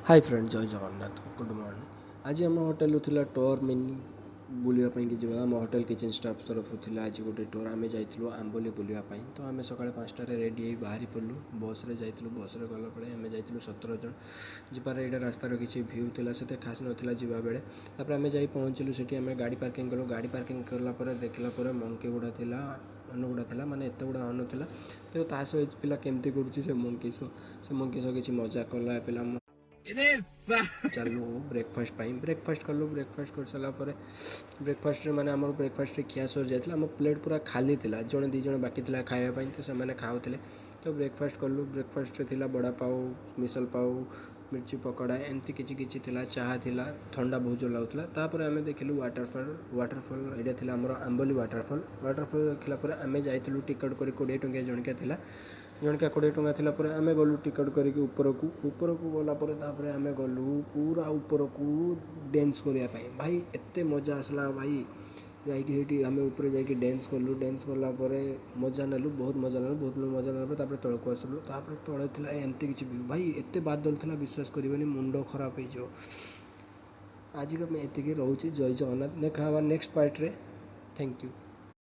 Hi friend जय Jagannath good morning आज आम होटेल थिला टूर मिनी बुलापाई कि आम होटेल किचन स्टाफ तरफ आज गोटे टूर आम जाइलु आंबोली बुलापाई तो आम सका 5टार रेडी हो बाहरी पड़ू बस रे जाइलु बस रे गला आम जाइलु 17 जन जबार यहाँ रास्तार किसी भ्यू था से खास नाला जा बेले आम जा पहुँचलु से गाड़ी पार्किंग कलु गाड़ी पार्किंग कलापर देखला मंकी गुड़ा था अनुगुड़ा था माने एत गुड़ा अनु था तो सहित पिला केमती करुच्ची मंकी से मंकी सह किसी मजा कला पिला चलू ब्रेकफास्ट कलु ब्रेकफास्ट कर सारापर ब्रेकफास्ट माने आम ब्रेकफास्ट खिया सर जाता आम प्लेट पूरा खाली था जड़े दी जन बाकी था खावाई तो से खाऊले तो ब्रेकफास्ट कलु ब्रेकफास्ट थिला बड़ा पाव मिसल पाव मिर्ची पकड़ा एमती किसी चाह थिला ठंडा बहुत जोर लगुला आम देखिलु वाटरफॉल यहाँ थी आम आंबोली वाटरफॉल देखला आम जाइलु टिकट कर 20 टंकिया जणकिया थिला जणकिया 20 टंका थिला आम गलु टिकट करके ऊपर को गलापर आम गलु पूरा ऊपर को डांस करने भाई एत मजा आसला भाई जाकि आम ऊपर जाकि डांस कलु डांस कलापर मजा नेलु बहुत मजा नेलु तलक तौक आसलु तले था एमती किसी व्यू भाई एत बादल था विश्वास करें मुंड खराब हो आज का मैं ये रोचे जय जगन्नाथ देखा नेक्स्ट पार्ट रे थैंक यू।